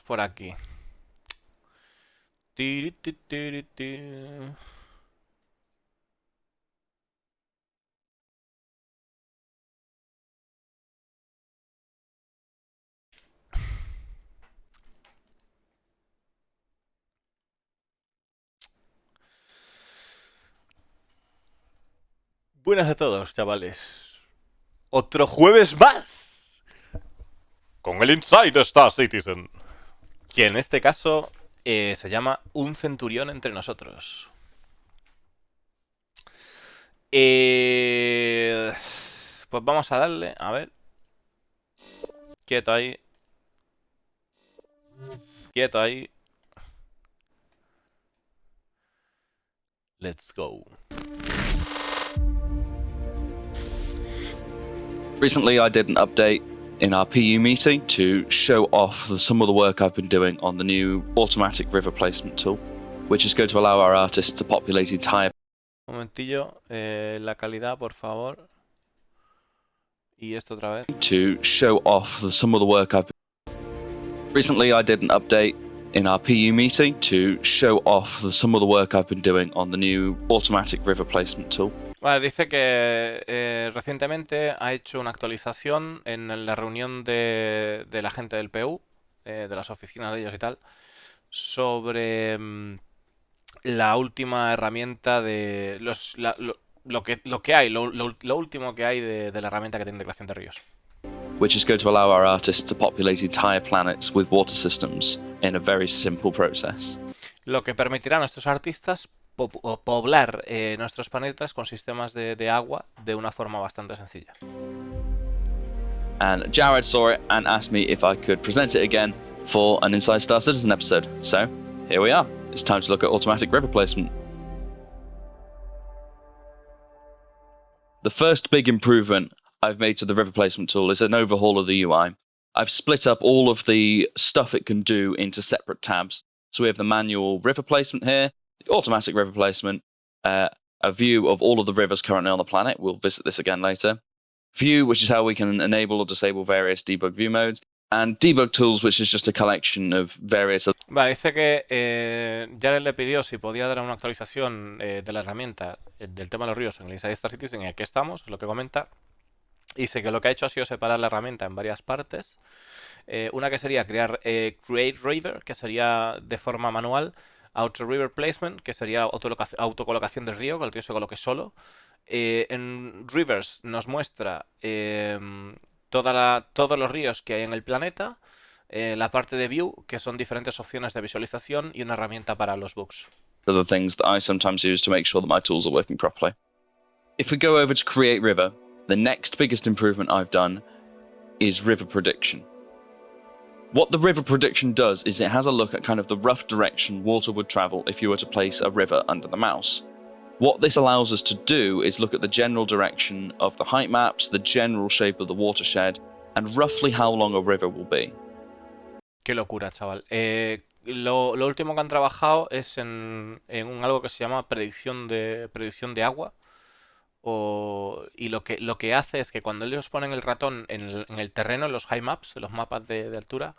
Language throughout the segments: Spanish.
por aquí. Tiri, ti, tiri, ti. Buenas a todos, chavales. Otro jueves más con el Inside Star Citizen, que en este caso se llama Un Centurión entre nosotros. Pues vamos a darle, a ver. Quieto ahí. Quieto ahí. Let's go. Recently, I did an update in our PU meeting to show off some of the work I've been doing on the new automatic river placement tool, which is going to allow our artists to populate the entire. Un momentillo, la calidad, por favor. Y esto otra vez. To show off some of the work I've been. Recently, I did an update in our PU meeting to show off some of the work I've been doing on the new automatic river placement tool. Vale, dice que recientemente ha hecho una actualización en la reunión de la gente del PU, de las oficinas de ellos y tal, sobre la última herramienta de lo que hay, lo último que hay de la herramienta que tiene integración de ríos. Which is going to allow our artists to populate entire planets with water systems in a very simple process. Lo que permitirá a nuestros artistas poblar nuestros planetas con sistemas de agua de una forma bastante sencilla. And Jared saw it and asked me if I could present it again for an Inside Star Citizen episode. So here we are. It's time to look at automatic river placement. The first big improvement I've made to the river placement tool is an overhaul of the UI. I've split up all of the stuff it can do into separate tabs. So we have the manual river placement here, the automatic river placement, a view of all of the rivers currently on the planet. We'll visit this again later. View, which is how we can enable or disable various debug view modes. And debug tools, which is just a collection of various. Vale, dice que Jared le pidió si podía dar una actualización de la herramienta del tema de los ríos en el Inside Star Citizen, y aquí estamos, es lo que comenta. Dice que lo que ha hecho ha sido separar la herramienta en varias partes. Una que sería crear Create River, que sería de forma manual. Auto River Placement, que sería autocolocación del río, que el río se coloque solo. En Rivers nos muestra todos los ríos que hay en el planeta. La parte de View, que son diferentes opciones de visualización, y una herramienta para los bugs. Other things that I sometimes use to make sure that my tools are working properly. If we go over to Create River, the next biggest improvement I've done is river prediction. What the river prediction does is it has a look at kind of the rough direction water would travel if you were to place a river under the mouse. What this allows us to do is look at the general direction of the height maps, the general shape of the watershed, and roughly how long a river will be. Qué locura, chaval. Lo último que han trabajado es en algo que se llama predicción de agua. Y lo que hace es que cuando ellos ponen el ratón en el terreno, en los high maps, en los mapas de altura,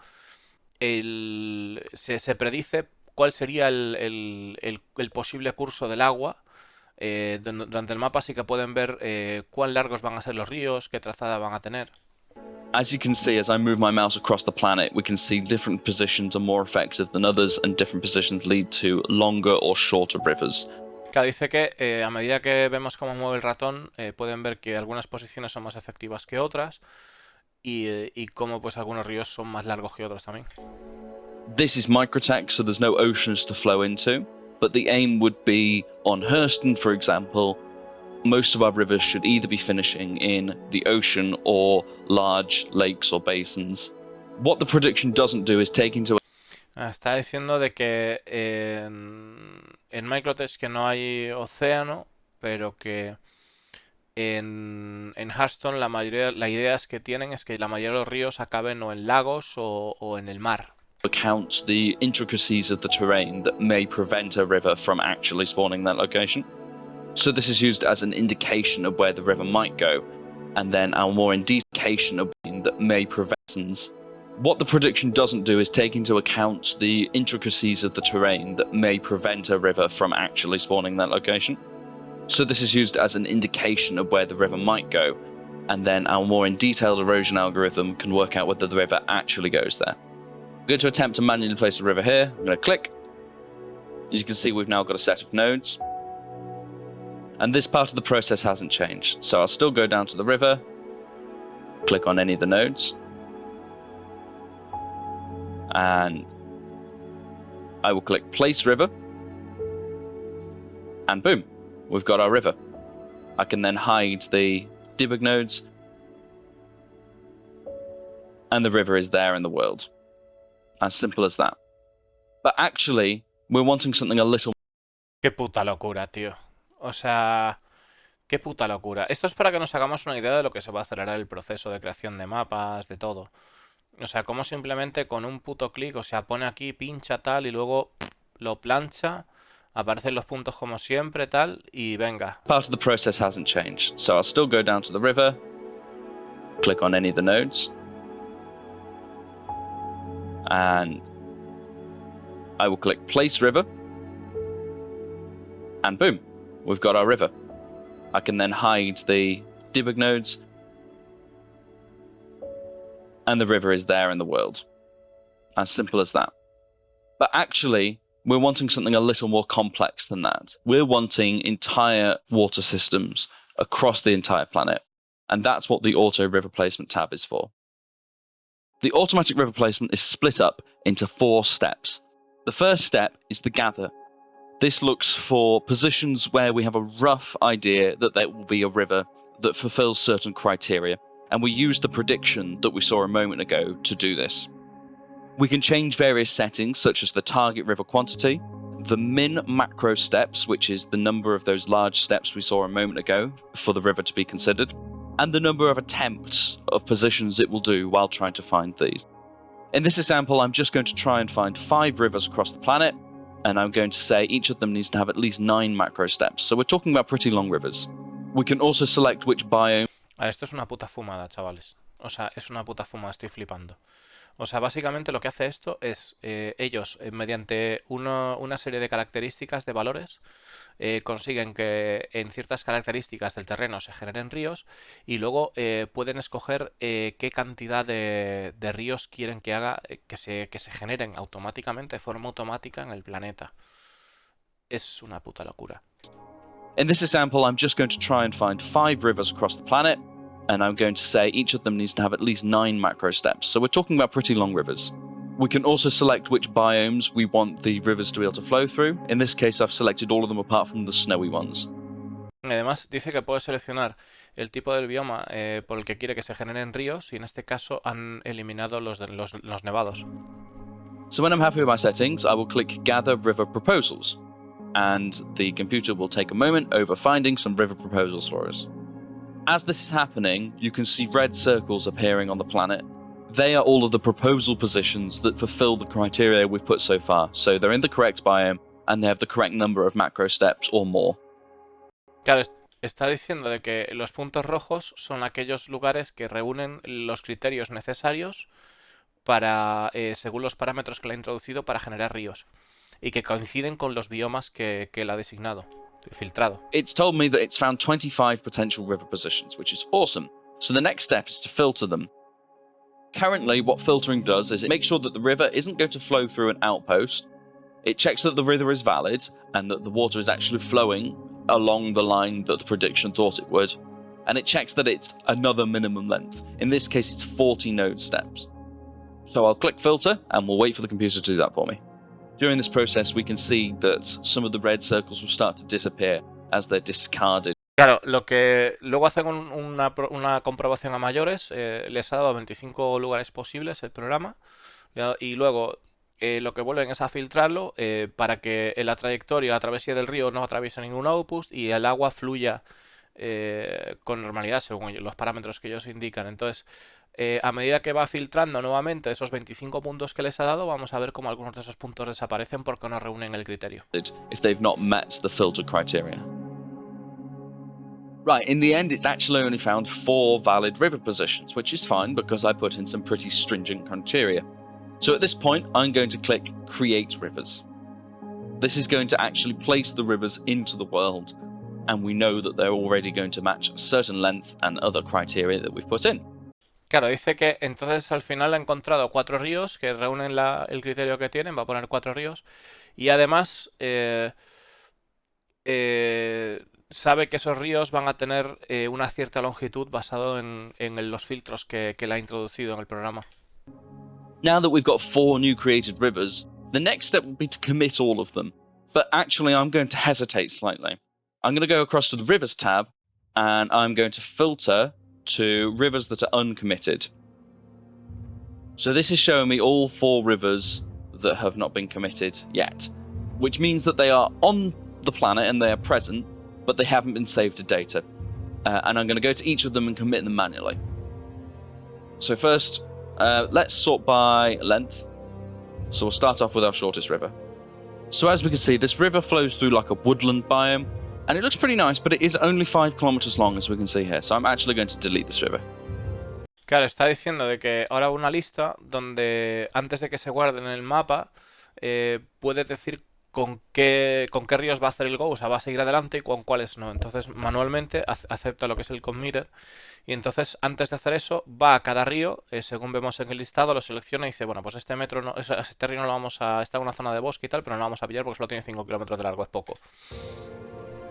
se predice cuál sería el posible curso del agua durante el mapa, así que pueden ver cuán largos van a ser los ríos, qué trazada van a tener. As you can see, as I move my mouse across the planet, we can see different positions are more effective than others, and different positions lead to longer or shorter rivers. Claro, dice que a medida que vemos cómo mueve el ratón, pueden ver que algunas posiciones son más efectivas que otras, y cómo pues algunos ríos son más largos que otros también. This is microtext, so there's no oceans to flow into, but the aim would be on Hurston, for example, most of our rivers should either be finishing in the ocean or large lakes or basins. What the prediction doesn't do is take into. Está diciendo de que en Microtext que no hay océano, pero que en Hearthstone la idea es que tienen es que la mayoría de los ríos acaben o en lagos o en el mar. Accounts the intricacies of the terrain that may prevent a river from actually spawning that location. So this is used as an indication of where the river might go, and then our more indication of that may prevent. What the prediction doesn't do is take into account the intricacies of the terrain that may prevent a river from actually spawning that location. So this is used as an indication of where the river might go, and then our more in detailed erosion algorithm can work out whether the river actually goes there. I'm going to attempt to manually place a river here. I'm going to click. As you can see, we've now got a set of nodes. And this part of the process hasn't changed. So I'll still go down to the river, click on any of the nodes, and I will click place river, and boom, we've got our river. I can then hide the debug nodes, and the river is there in the world. As simple as that. But actually, we're wanting something a little... Qué puta locura, tío. O sea, qué puta locura. Esto es para que nos hagamos una idea de lo que se va a acelerar el proceso de creación de mapas, de todo. O sea, como simplemente con un puto clic, o sea, pone aquí, pincha tal y luego lo plancha, aparecen los puntos como siempre, tal, y venga. Part of the process hasn't changed. So I'll still go down to the river, click on any of the nodes, and I will click place river, and boom, we've got our river. I can then hide the debug nodes, and the river is there in the world. As simple as that. But actually, we're wanting something a little more complex than that. We're wanting entire water systems across the entire planet. And that's what the Auto River Placement tab is for. The automatic river placement is split up into 4 steps. The first step is the gather. This looks for positions where we have a rough idea that there will be a river that fulfills certain criteria. And we use the prediction that we saw a moment ago to do this. We can change various settings such as the target river quantity, the min macro steps, which is the number of those large steps we saw a moment ago for the river to be considered, and the number of attempts of positions it will do while trying to find these. In this example, I'm just going to try and find 5 rivers across the planet, and I'm going to say each of them needs to have at least 9 macro steps, so we're talking about pretty long rivers. We can also select which biome... Esto es una puta fumada, chavales. O sea, es una puta fumada, estoy flipando. O sea, básicamente lo que hace esto es, ellos, mediante una serie de características de valores, consiguen que en ciertas características del terreno se generen ríos y luego pueden escoger qué cantidad de ríos quieren que haga, que se generen automáticamente, de forma automática en el planeta. Es una puta locura. In this example, I'm just going to try and find 5 rivers across the planet, and I'm going to say each of them needs to have at least 9 macro steps, so we're talking about pretty long rivers. We can also select which biomes we want the rivers to be able to flow through. In this case, I've selected all of them apart from the snowy ones. Además, dice que puede seleccionar el tipo del bioma por el que quiere que se generen ríos, y en este caso han eliminado los nevados. So when I'm happy with my settings, I will click Gather River Proposals, and the computer will take a moment over finding some river proposals for us. As this is happening, you can see red circles appearing on the planet. They are all of the proposal positions that fulfill the criteria we've put so far, so they're in the correct biome and they have the correct number of macro steps or more. Claro, está diciendo de que los puntos rojos son aquellos lugares que reúnen los criterios necesarios para, según los parámetros que le ha introducido para generar ríos, y que coinciden con los biomas que él ha designado, filtrado. It's told me that it's found 25 potential river positions, which is awesome. So the next step is to filter them. Currently, what filtering does is it makes sure that the river isn't going to flow through an outpost. It checks that the river is valid and that the water is actually flowing along the line that the prediction thought it would. And it checks that it's another minimum length. In this case, it's 40 node steps. So I'll click filter and we'll wait for the computer to do that for me. During this process, we can see that some of the red circles will start to disappear as they're discarded. Claro, lo que luego hacen una comprobación a mayores, les ha dado 25 lugares posibles el programa, y luego lo que vuelven es a filtrarlo para que en la trayectoria, la travesía del río no atraviese ningún outpost y el agua fluya con normalidad según los parámetros que ellos indican. Entonces, a medida que va filtrando nuevamente esos 25 puntos que les ha dado, vamos a ver cómo algunos de esos puntos desaparecen porque no reúnen el criterio. If they've not met the filter criteria. Right, in the end, it's actually only found 4 valid river positions, which is fine because I put in some pretty stringent criteria. So at this point, I'm going to click Create Rivers. This is going to actually place the rivers into the world, and we know that they're already going to match a certain length and other criteria that we've put in. Claro, dice que entonces al final ha encontrado 4 ríos que reúnen el criterio que tienen, va a poner 4 ríos, y además sabe que esos ríos van a tener una cierta longitud basado en los filtros que le ha introducido en el programa. Now that we've got 4 new created rivers, the next step will be to commit all of them. But actually, I'm going to hesitate slightly. I'm going to go across to the Rivers tab, and I'm going to filter to rivers that are uncommitted. So this is showing me all 4 rivers that have not been committed yet, which means that they are on the planet and they are present, but they haven't been saved to data. And I'm going to go to each of them and commit them manually. So first, let's sort by length. So we'll start off with our shortest river. So as we can see, this river flows through like a woodland biome, and it looks pretty nice, but it is only 5 kilometers long, as we can see here. So I'm actually going to delete this river. Claro, está diciendo de que ahora una lista donde antes de que se guarde en el mapa puede decir con qué ríos va a hacer el go, o sea, va a seguir adelante y con cuáles no. Entonces manualmente acepta lo que es el committed y entonces antes de hacer eso va a cada río, según vemos en el listado, lo selecciona y dice, bueno, pues este metro no, este río no lo vamos a, está en una zona de bosque y tal, pero no lo vamos a pillar porque solo tiene 5 kilómetros de largo, es poco.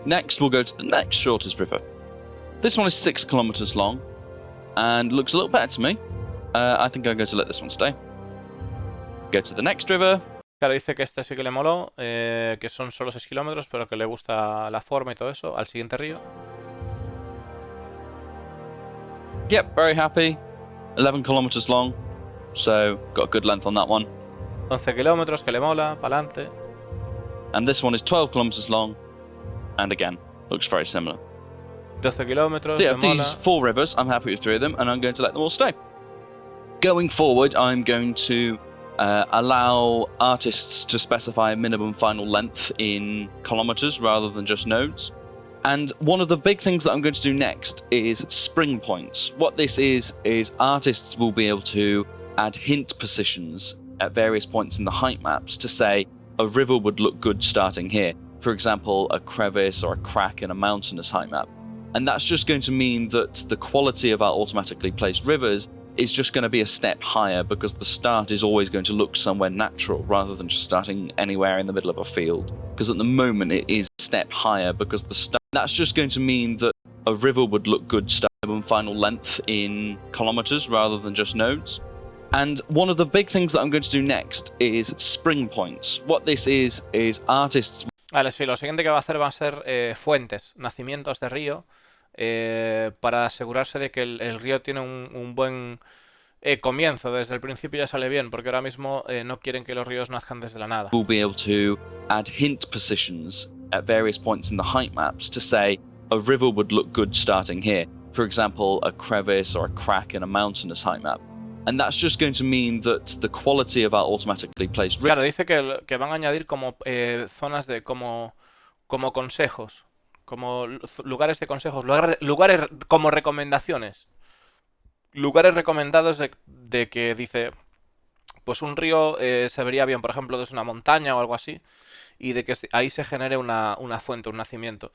Next we'll go to the next shortest river. This one is 6 kilometers long and looks a little better to me. I think I'm going to let this one stay. Go to the next river. Claro, dice que este sí que le moló, que son solo 6 kilómetros, pero que le gusta la forma y todo eso. Al siguiente río. Yep, very happy. 11 kilometers long, so got a good length on that one. 11 kilómetros, que le mola, pa'lante. And this one is 12 kilometers long, and again, looks very similar. 12 kilómetros, So yeah, le mola. these 4 rivers, I'm happy with 3 of them, and I'm going to let them all stay. Going forward, I'm going to allow artists to specify a minimum final length in kilometers rather than just nodes. And one of the big things that I'm going to do next is spring points. What this is artists will be able to add hint positions at various points in the height maps to say a river would look good starting here. For example, a crevice or a crack in a mountainous height map. And that's just going to mean that the quality of our automatically placed rivers is just going to be a step higher because the start is always going to look somewhere natural rather than just starting anywhere in the middle of a field. Because at the moment it is a step higher because the start. That's just going to mean that a river would look good starting final length in kilometers rather than just nodes. And one of the big things that I'm going to do next is spring points. What this is artists. Vale, sí, lo siguiente que va a hacer van a ser fuentes, nacimientos de río, para asegurarse de que el río tiene un buen comienzo, desde el principio ya sale bien, porque ahora mismo no quieren que los ríos nazcan desde la nada. We'll be able to add hint positions at various points in the height maps to say a river would look good starting here. For example, a crevice or a crack in a mountainous height map. And that's just going to mean that the quality of our automatically placed rivers. Claro, dice que van a añadir como zonas de como consejos, como lugares de consejos, lugares como recomendaciones. Lugares recomendados de que dice, pues un río se vería bien, por ejemplo, desde una montaña o algo así, y de que ahí se genere una fuente, un nacimiento.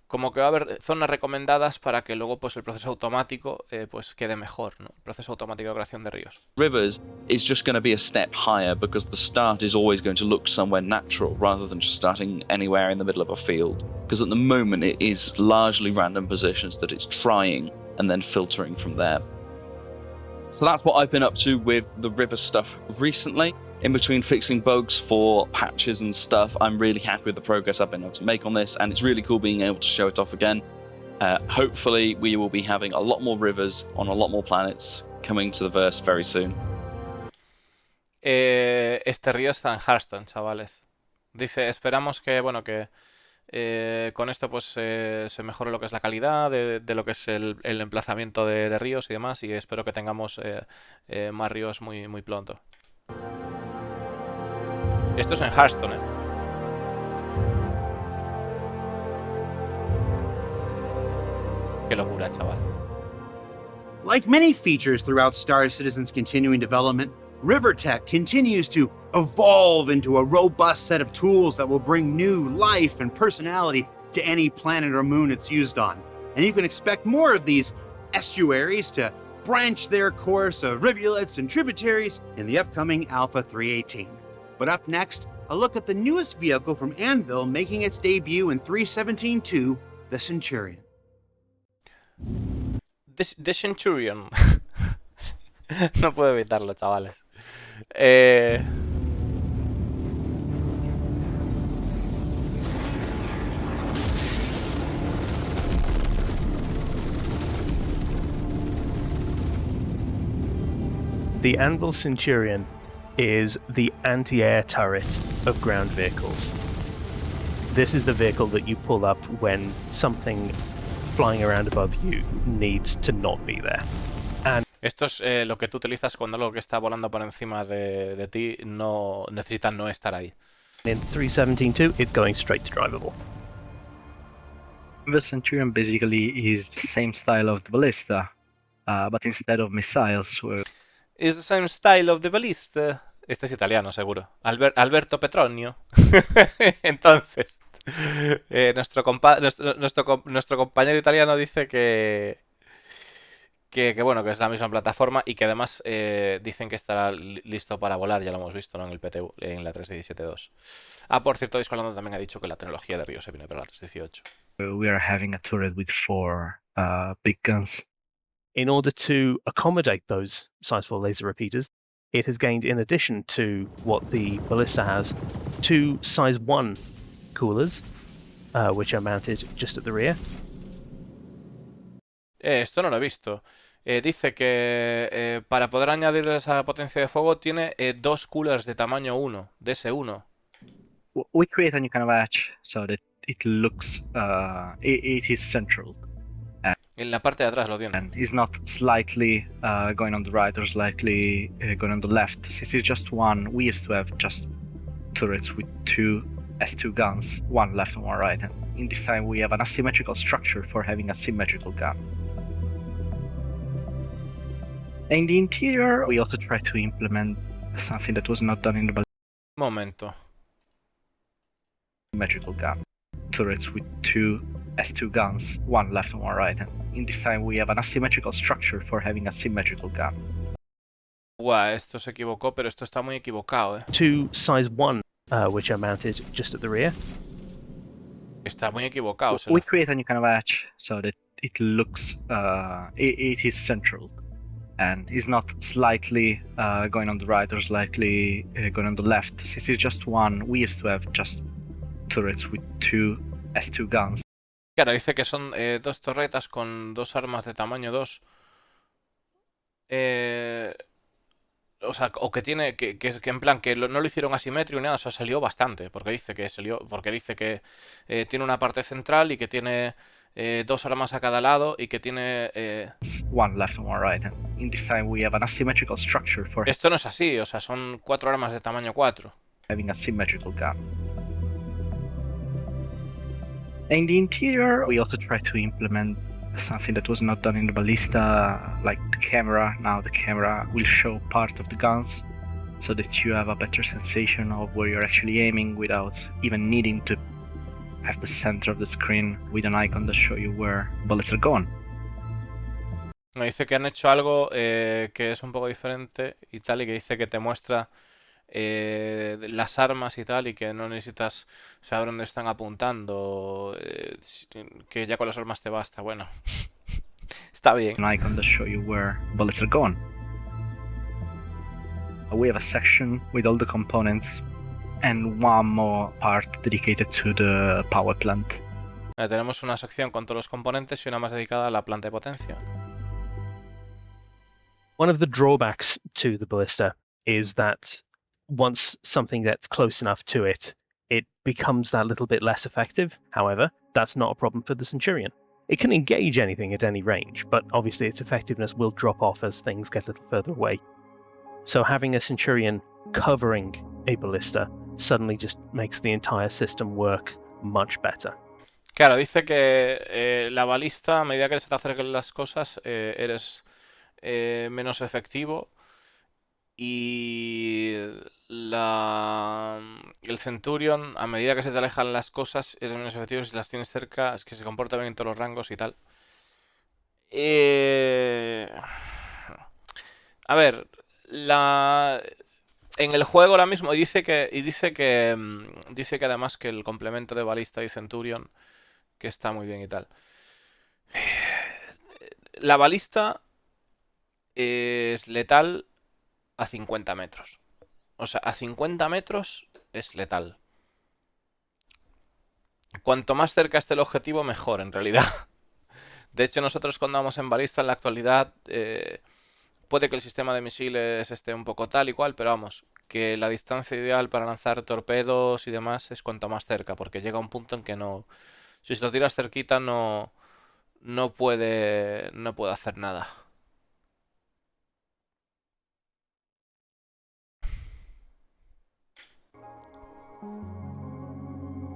Como que va a haber zonas recomendadas para que luego pues el proceso automático pues quede mejor, ¿no? El proceso automático de creación de ríos. Rivers is just going to be a step higher because the start is always going to look somewhere natural rather than just starting anywhere in the middle of a field. Because at the moment it is largely random positions that it's trying and then filtering from there. So that's what I've been up to with the river stuff recently. In between fixing bugs for patches and stuff, I'm really happy with the progress I've been able to make on this, and it's really cool being able to show it off again. Hopefully we will be having a lot more rivers on a lot more planets coming to the verse very soon. Este río está en Hearthstone, chavales. Dice, esperamos que, bueno, que con esto pues se mejore lo que es la calidad de lo que es el emplazamiento de ríos y demás, y espero que tengamos más ríos muy, muy pronto. Esto es en Hearthstone, ¿eh? Qué locura, chaval. Like many features throughout Star Citizen's continuing development, RiverTech continues to evolve into a robust set of tools that will bring new life and personality to any planet or moon it's used on. And you can expect more of these estuaries to branch their course of rivulets and tributaries in the upcoming Alpha 318. But up next, a look at the newest vehicle from Anvil making its debut in 317.2, the Centurion. The Centurion. No puedo evitarlo, chavales. The Anvil Centurion is the anti-air turret of ground vehicles. This is the vehicle that you pull up when something flying around above you needs to not be there. And Esto es lo que tú utilizas cuando algo que está volando por encima de ti no necesita no estar ahí. in 317.2, it's going straight to drivable. The Centurion basically is the same style of the ballista, but instead of missiles, It's the same style of the ballista. Este es italiano, seguro. Alberto Petronio. Entonces, nuestro compañero italiano dice que bueno, que es la misma plataforma y que además dicen que estará listo para volar, ya lo hemos visto, ¿no? En el PTU, en la 317.2. Ah, por cierto, Disco London también ha dicho que la tecnología de Río se viene para la 318. we are having a turret with 4 big guns. In order to accommodate those size 4 laser repeaters, it has gained, in addition to what the ballista has, 2 size 1 coolers, which are mounted just at the rear. Esto no lo he visto. Dice que para poder añadir esa potencia de fuego tiene 2 coolers de tamaño 1, DS1. We create a new kind of hatch so that it looks, it is central. En la parte de atrás lo tiene. And is not slightly going on the right or slightly going on the left. Since it's just one, we used to have just turrets with 2 S2 guns, one left and one right. And in this time we have an asymmetrical structure for having a symmetrical gun. In the interior, we also try to implement something that was not done in the Momento. symmetrical gun. Turrets with 2 S2 guns, one left and one right. And in this time we have an asymmetrical structure for having a symmetrical gun. Guau, esto se equivocó, pero esto está muy equivocado, 2 size 1, which are mounted just at the rear. Está muy equivocado. We create a new kind of hatch so that it looks, it is central. And is not slightly going on the right or slightly going on the left. Since it's just one, we used to have just turrets with 2 S2 guns. Claro, dice que son 2 torretas con 2 armas de tamaño 2. O sea, o que tiene que en plan que no lo hicieron asimétrico ni nada, o sea, salió bastante, porque dice que tiene una parte central y que tiene 2 armas a cada lado y que tiene one left and one right. And in this time we have an asymmetrical structure for Esto no es así, o sea, son 4 armas de tamaño 4. having a symmetrical gun. In the interior, we also try to implement something that was not done in the ballista, like the camera. Now the camera will show part of the guns, so that you have a better sensation of where you're actually aiming without even needing to have the center of the screen with an icon that show you where bullets are going. Me dice que han hecho algo que es un poco diferente y tal, y que dice que te muestra las armas y tal, y que no necesitas saber dónde están apuntando, que ya con las armas te basta. Bueno, está bien. An icon that show you where bullets are going. We have a section with all the components and one more part dedicated to the power plant. Tenemos una sección con todos los componentes y una más dedicada a la planta de potencia. One of the drawbacks to the ballista is that once something gets close enough to it, it becomes that little bit less effective. However, that's not a problem for the Centurion. It can engage anything at any range, but obviously its effectiveness will drop off as things get a little further away. So having a Centurion covering a ballista suddenly just makes the entire system work much better. Claro, dice que la balista, a medida que se te acerquen las cosas, eres menos efectivo. Y el Centurion, a medida que se te alejan las cosas, eres menos efectivo. Si las tienes cerca, es que se comporta bien en todos los rangos y tal. Eh, A ver, en el juego ahora mismo dice que además que el complemento de balista y Centurion que está muy bien y tal. La balista es letal a 50 metros. O sea, a 50 metros es letal. Cuanto más cerca esté el objetivo, mejor en realidad. De hecho, nosotros cuando vamos en balista en la actualidad, puede que el sistema de misiles esté un poco tal y cual, pero vamos, que la distancia ideal para lanzar torpedos y demás es cuanto más cerca, porque llega un punto en que no... Si se lo tiras cerquita no puede hacer nada.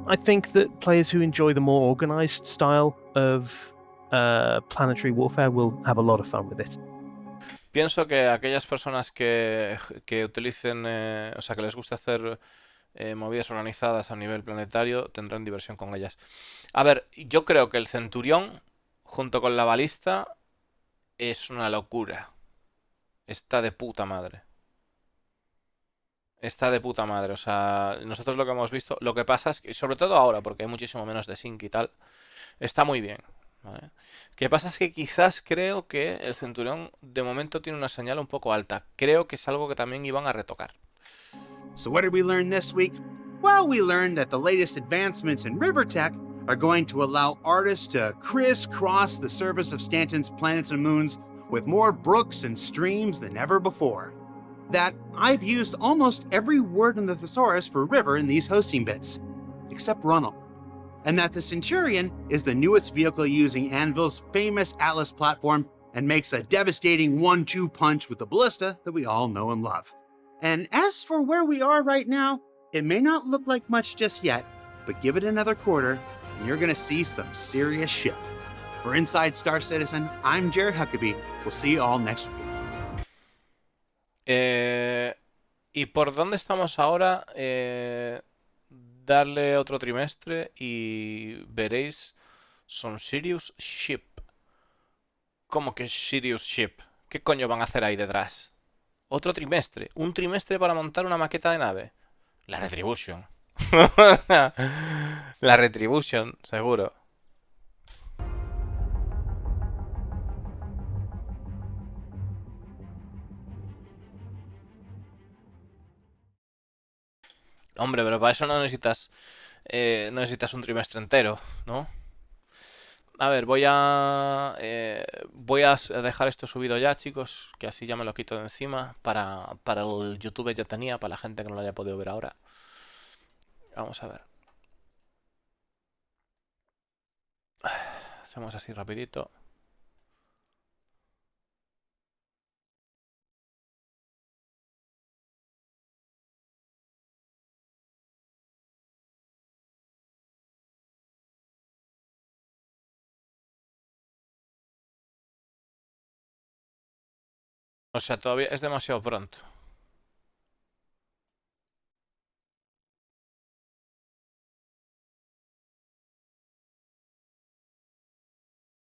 I think that players who enjoy the more organized style of planetary warfare will have a lot of fun with it. Pienso que aquellas personas que utilicen, o sea, que les gusta hacer movidas organizadas a nivel planetario, tendrán diversión con ellas. A ver, yo creo que el Centurión, junto con la balista, es una locura. Está de puta madre. Está de puta madre. O sea, nosotros lo que hemos visto, lo que pasa es que, sobre todo ahora, porque hay muchísimo menos de sync y tal, está muy bien. ¿Vale? Lo que pasa es que quizás creo que el Centurión de momento tiene una señal un poco alta. Creo que es algo que también iban a retocar. So, what did we learn this week? Well, we learned that the latest advancements in river tech are going to allow artists to crisscross the surface of Stanton's planets and moons with more brooks and streams than ever before. That I've used almost every word in the thesaurus for river in these hosting bits, except runnel. And that the Centurion is the newest vehicle using Anvil's famous Atlas platform and makes a devastating 1-2 punch with the ballista that we all know and love. And as for where we are right now, it may not look like much just yet, but give it another quarter and you're gonna see some serious ship. For Inside Star Citizen, I'm Jared Huckabee. We'll see you all next week. ¿Y por dónde estamos ahora? Darle otro trimestre y veréis son Sirius Ship. ¿Cómo que Sirius Ship? ¿Qué coño van a hacer ahí detrás? Otro trimestre. Un trimestre para montar una maqueta de nave. La Retribution. La Retribution, seguro. Hombre, pero para eso no necesitas un trimestre entero, ¿no? A ver, voy a dejar esto subido ya, chicos, que así ya me lo quito de encima. Para el YouTube ya tenía, para la gente que no lo haya podido ver ahora. Vamos a ver. Hacemos así rapidito. O sea, todavía es demasiado pronto.